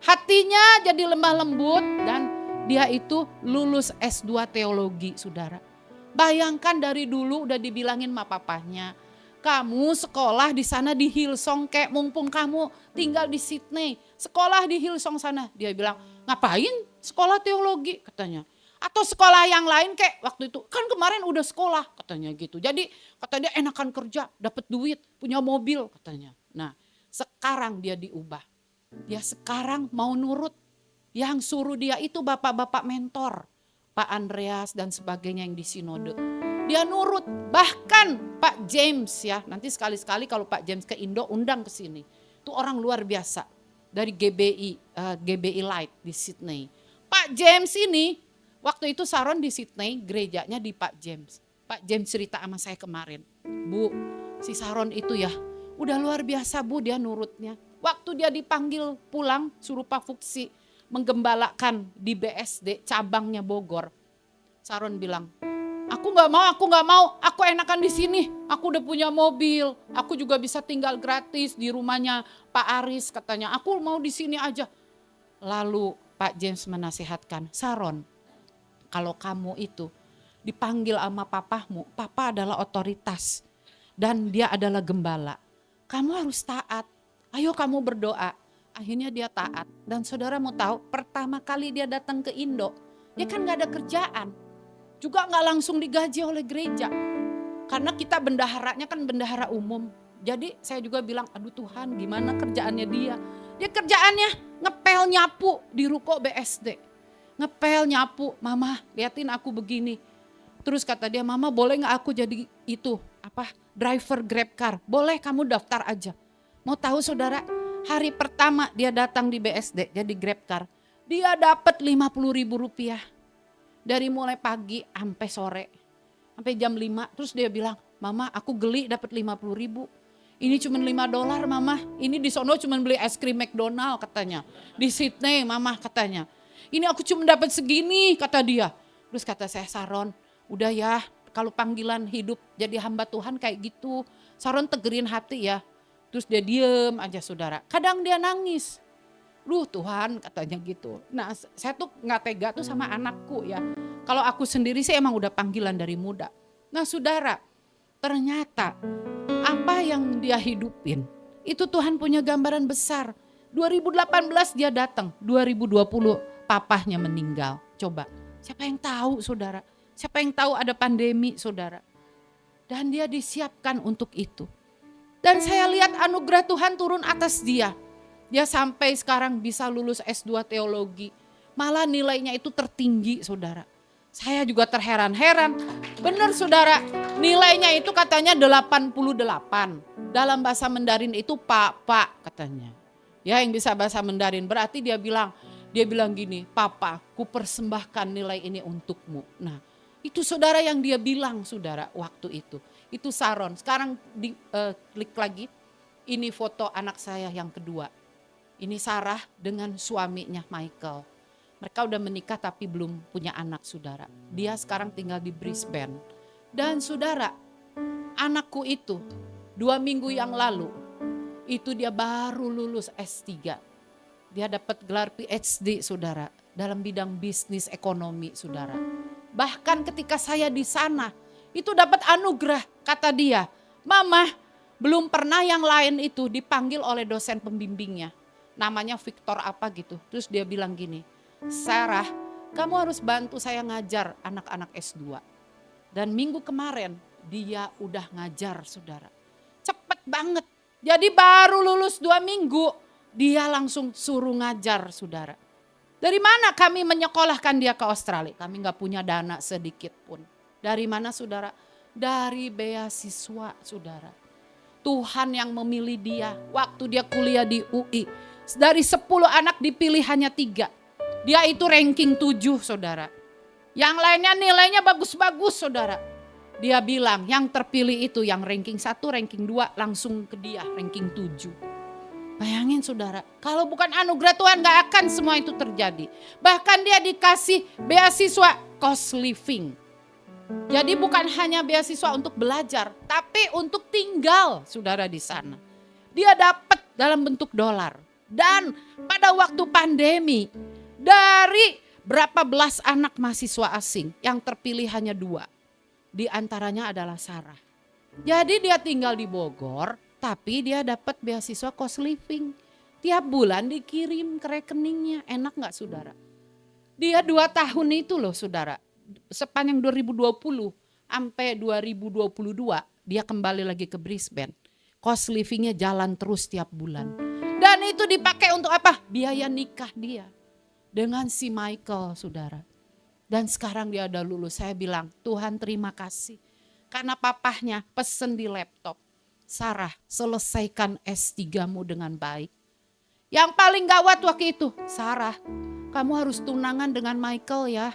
Hatinya jadi lemah lembut dan dia itu lulus S2 teologi saudara. Bayangkan dari dulu udah dibilangin sama papahnya, kamu sekolah di sana di Hillsong kek, mumpung kamu tinggal di Sydney, sekolah di Hillsong sana. Dia bilang, ngapain sekolah teologi katanya. Atau sekolah yang lain kek, waktu itu kan kemarin udah sekolah katanya gitu. Jadi kata dia enakan kerja, dapat duit, punya mobil katanya. Nah sekarang dia diubah. Dia sekarang mau nurut. Yang suruh dia itu bapak-bapak mentor. Pak Andreas dan sebagainya yang di sinode. Dia nurut, bahkan Pak James ya, nanti sekali-sekali kalau Pak James ke Indo undang ke sini. Itu orang luar biasa dari GBI Light di Sydney. Pak James ini waktu itu Saron di Sydney, gerejanya di Pak James. Pak James cerita sama saya kemarin, Bu, si Saron itu ya udah luar biasa Bu, dia nurutnya. Waktu dia dipanggil pulang suruh Pak Fuksi menggembalakan di BSD cabangnya Bogor. Saron bilang, aku nggak mau, aku enakan di sini. Aku udah punya mobil, aku juga bisa tinggal gratis di rumahnya Pak Aris katanya. Aku mau di sini aja. Lalu Pak James menasihatkan, Saron, kalau kamu itu dipanggil sama papahmu, papa adalah otoritas dan dia adalah gembala. Kamu harus taat. Ayo kamu berdoa. Akhirnya dia taat. Dan saudara mau tahu, pertama kali dia datang ke Indo, dia kan gak ada kerjaan. Juga gak langsung digaji oleh gereja. Karena kita bendaharanya kan bendahara umum. Jadi saya juga bilang, aduh Tuhan gimana kerjaannya dia. Dia kerjaannya ngepel nyapu di ruko BSD. Ngepel nyapu, mama liatin aku begini. Terus kata dia, mama boleh gak aku jadi itu, driver Grab car. Boleh, kamu daftar aja. Mau tahu saudara, hari pertama dia datang di BSD jadi Grab car, dia dapat 50.000 rupiah. Dari mulai pagi sampai sore, sampai jam 5. Terus dia bilang, mama aku geli dapat 50.000. Ini cuma $5 mama, ini di sono cuma beli es krim McDonald katanya. Di Sydney mama katanya, ini aku cuma dapat segini kata dia. Terus kata saya, Saron udah ya kalau panggilan hidup jadi hamba Tuhan kayak gitu. Saron tegerin hati ya. Terus dia diem aja saudara. Kadang dia nangis. Tuhan katanya gitu. Nah saya tuh gak tega tuh sama anakku ya. Kalau aku sendiri sih emang udah panggilan dari muda. Nah saudara, ternyata apa yang dia hidupin itu Tuhan punya gambaran besar. 2018 dia datang, 2020 papahnya meninggal. Coba, siapa yang tahu saudara? Siapa yang tahu ada pandemi saudara? Dan dia disiapkan untuk itu. Dan saya lihat anugerah Tuhan turun atas dia. Dia sampai sekarang bisa lulus S2 teologi. Malah nilainya itu tertinggi saudara. Saya juga terheran-heran. Benar saudara, nilainya itu katanya 88. Dalam bahasa Mandarin itu pak katanya. Ya yang bisa bahasa Mandarin, berarti dia bilang gini, papa ku persembahkan nilai ini untukmu. Nah itu saudara yang dia bilang saudara waktu itu. Itu Saron. Sekarang klik lagi. Ini foto anak saya yang kedua. Ini Sarah dengan suaminya Michael. Mereka udah menikah tapi belum punya anak saudara. Dia sekarang tinggal di Brisbane. Dan saudara, anakku itu 2 minggu yang lalu, itu dia baru lulus S3. Dia dapat gelar PhD, saudara, dalam bidang bisnis ekonomi, saudara. Bahkan ketika saya di sana, itu dapat anugerah, kata dia. Mama, belum pernah yang lain itu dipanggil oleh dosen pembimbingnya. Namanya Victor apa gitu. Terus dia bilang gini, Sarah, kamu harus bantu saya ngajar anak-anak S2. Dan minggu kemarin dia udah ngajar, saudara. Cepet banget. Jadi baru lulus 2 minggu, dia langsung suruh ngajar, saudara. Dari mana kami menyekolahkan dia ke Australia? Kami gak punya dana sedikit pun. Dari mana, saudara? Dari beasiswa, saudara. Tuhan yang memilih dia waktu dia kuliah di UI. Dari 10 anak dipilih hanya 3. Dia itu ranking 7, saudara. Yang lainnya nilainya bagus-bagus, saudara. Dia bilang yang terpilih itu yang ranking 1, ranking 2 langsung ke dia ranking 7. Bayangin, saudara, kalau bukan anugerah Tuhan gak akan semua itu terjadi. Bahkan dia dikasih beasiswa cost living. Jadi bukan hanya beasiswa untuk belajar, tapi untuk tinggal, saudara, di sana. Dia dapat dalam bentuk dolar. Dan pada waktu pandemi, dari berapa belas anak mahasiswa asing, yang terpilih hanya 2. Di antaranya adalah Sarah. Jadi dia tinggal di Bogor, tapi dia dapat beasiswa cost living. Tiap bulan dikirim ke rekeningnya. Enak gak, saudara? Dia 2 tahun itu loh, saudara. Sepanjang 2020 sampai 2022 dia kembali lagi ke Brisbane. Cost livingnya jalan terus tiap bulan. Dan itu dipakai untuk apa? Biaya nikah dia dengan si Michael, saudara. Dan sekarang dia udah lulus. Saya bilang, Tuhan terima kasih. Karena papahnya pesen di laptop. Sarah, selesaikan S3-mu dengan baik. Yang paling gawat waktu itu, Sarah, kamu harus tunangan dengan Michael ya.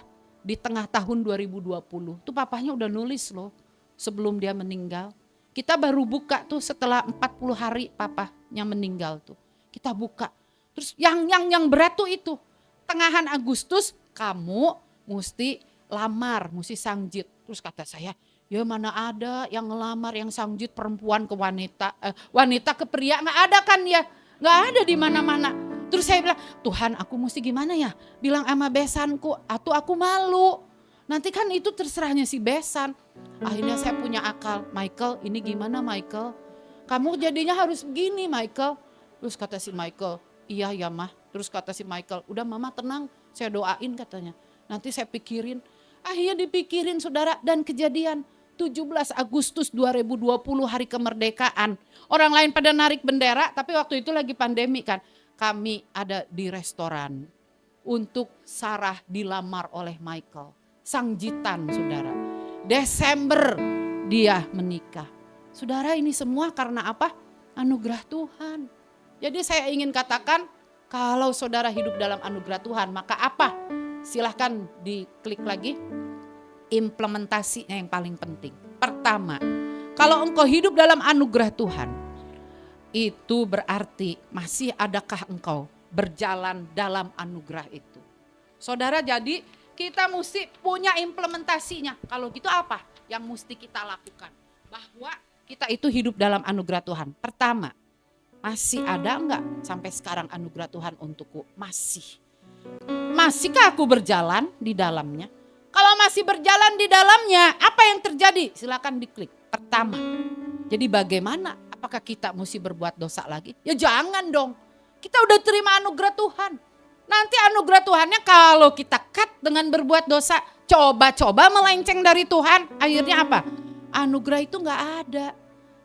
Di tengah tahun 2020. Tuh papahnya udah nulis loh sebelum dia meninggal. Kita baru buka tuh setelah 40 hari papahnya meninggal tuh. Kita buka. Terus yang berat tuh itu. Tengahan Agustus kamu mesti lamar, mesti sangjit. Terus kata saya, ya mana ada yang ngelamar yang sangjit perempuan ke wanita, wanita ke pria, nggak ada kan ya, nggak ada di mana-mana. Terus saya bilang, Tuhan aku mesti gimana ya? Bilang sama besanku, atau aku malu. Nanti kan itu terserahnya si besan. Akhirnya saya punya akal, Michael ini gimana Michael? Kamu jadinya harus begini Michael. Terus kata si Michael, iya ya mah. Terus kata si Michael, udah mama tenang, saya doain katanya. Nanti saya pikirin. Akhirnya dipikirin saudara dan kejadian 17 Agustus 2020 hari kemerdekaan. Orang lain pada narik bendera tapi waktu itu lagi pandemi kan. Kami ada di restoran untuk Sarah dilamar oleh Michael. Sangjitan saudara. Desember dia menikah. Saudara ini semua karena apa? Anugerah Tuhan. Jadi saya ingin katakan kalau saudara hidup dalam anugerah Tuhan maka apa? Silahkan diklik lagi. Implementasinya yang paling penting. Pertama, kalau engkau hidup dalam anugerah Tuhan, itu berarti masih adakah engkau berjalan dalam anugerah itu. Saudara, jadi kita mesti punya implementasinya. Kalau gitu apa yang mesti kita lakukan? Bahwa kita itu hidup dalam anugerah Tuhan. Pertama, masih ada enggak sampai sekarang anugerah Tuhan untukku? Masih. Masihkah aku berjalan di dalamnya? Kalau masih berjalan di dalamnya, apa yang terjadi? Silakan diklik. Pertama, jadi bagaimana? Apakah kita mesti berbuat dosa lagi? Ya jangan dong. Kita udah terima anugerah Tuhan. Nanti anugerah Tuhannya kalau kita cut dengan berbuat dosa, coba-coba melenceng dari Tuhan, akhirnya apa? Anugerah itu gak ada.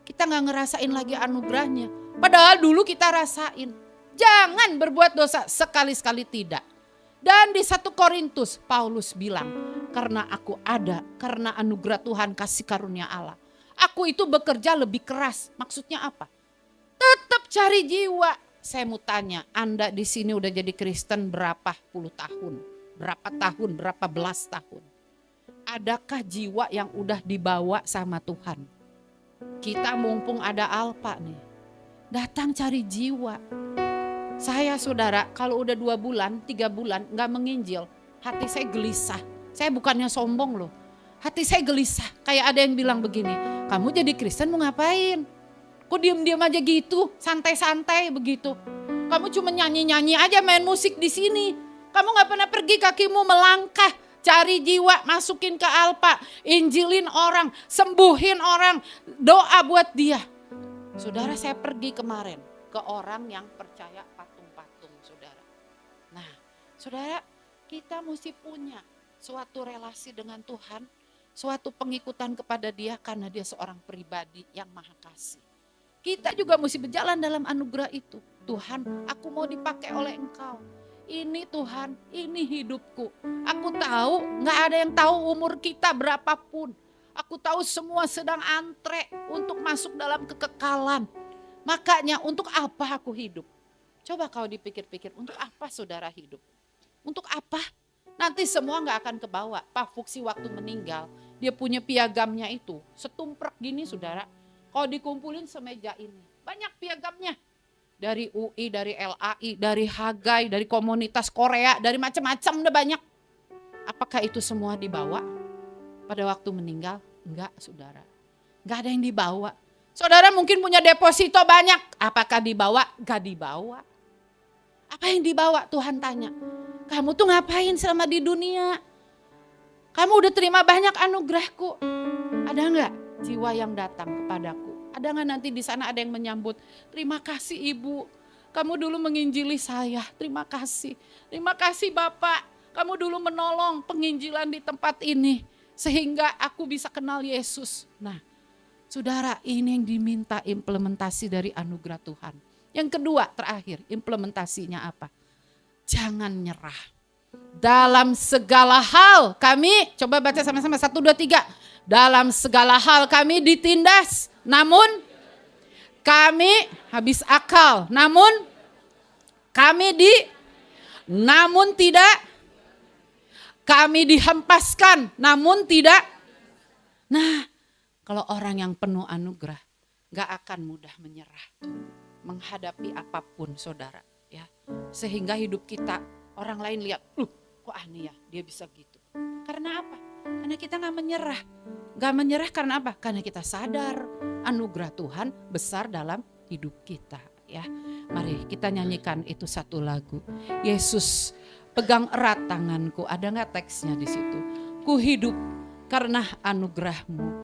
Kita gak ngerasain lagi anugerahnya. Padahal dulu kita rasain. Jangan berbuat dosa, sekali-sekali tidak. Dan di 1 Korintus Paulus bilang, karena aku ada, karena anugerah Tuhan kasih karunia Allah. Aku itu bekerja lebih keras. Maksudnya apa? Tetap cari jiwa. Saya mau tanya, Anda di sini udah jadi Kristen berapa puluh tahun? Berapa tahun, berapa belas tahun? Adakah jiwa yang udah dibawa sama Tuhan? Kita mumpung ada Alpa nih. Datang cari jiwa. Saya saudara, kalau udah 2 bulan, 3 bulan gak menginjil, hati saya gelisah. Saya bukannya sombong loh. Hati saya gelisah, kayak ada yang bilang begini, kamu jadi Kristen mau ngapain? Kok diem-diem aja gitu, santai-santai begitu. Kamu cuma nyanyi-nyanyi aja, main musik di sini. Kamu gak pernah pergi kakimu melangkah, cari jiwa, masukin ke Alpa, injilin orang, sembuhin orang, doa buat dia. Saudara, saya pergi kemarin ke orang yang percaya patung-patung, saudara. Nah, saudara, kita mesti punya suatu relasi dengan Tuhan, suatu pengikutan kepada dia karena dia seorang pribadi yang maha kasih. Kita juga mesti berjalan dalam anugerah itu. Tuhan, aku mau dipakai oleh Engkau. Ini Tuhan, ini hidupku. Aku tahu gak ada yang tahu umur kita berapapun. Aku tahu semua sedang antre untuk masuk dalam kekekalan. Makanya untuk apa aku hidup? Coba kau dipikir-pikir, untuk apa saudara hidup? Untuk apa? Nanti semua gak akan kebawa. Pak Fuksi waktu meninggal, dia punya piagamnya itu. Setumprek gini saudara. Kalau dikumpulin semeja ini, banyak piagamnya. Dari UI, dari LAI, dari Hagai, dari komunitas Korea, dari macam-macam udah banyak. Apakah itu semua dibawa pada waktu meninggal? Enggak, saudara. Enggak ada yang dibawa. Saudara mungkin punya deposito banyak. Apakah dibawa? Enggak dibawa. Apa yang dibawa? Tuhan tanya. Kamu tuh ngapain selama di dunia? Kamu udah terima banyak anugerahku. Ada enggak jiwa yang datang kepadaku? Ada enggak nanti di sana ada yang menyambut? Terima kasih Ibu. Kamu dulu menginjili saya. Terima kasih. Terima kasih Bapak. Kamu dulu menolong penginjilan di tempat ini. Sehingga aku bisa kenal Yesus. Nah, saudara, ini yang diminta implementasi dari anugerah Tuhan. Yang kedua, terakhir, implementasinya apa? Jangan nyerah. Dalam segala hal kami, coba baca sama-sama 1, 2, 3. Dalam segala hal kami ditindas, namun kami habis akal. Namun namun tidak, kami dihempaskan, namun tidak. Nah, kalau orang yang penuh anugerah, gak akan mudah menyerah menghadapi apapun, saudara. Ya, sehingga hidup kita orang lain lihat, kok aneh ya dia bisa gitu. Karena apa? Karena kita gak menyerah. Gak menyerah karena apa? Karena kita sadar anugerah Tuhan besar dalam hidup kita. Ya, mari kita nyanyikan itu satu lagu. Yesus, pegang erat tanganku. Ada gak teksnya di situ? Ku hidup karena anugerah-Mu.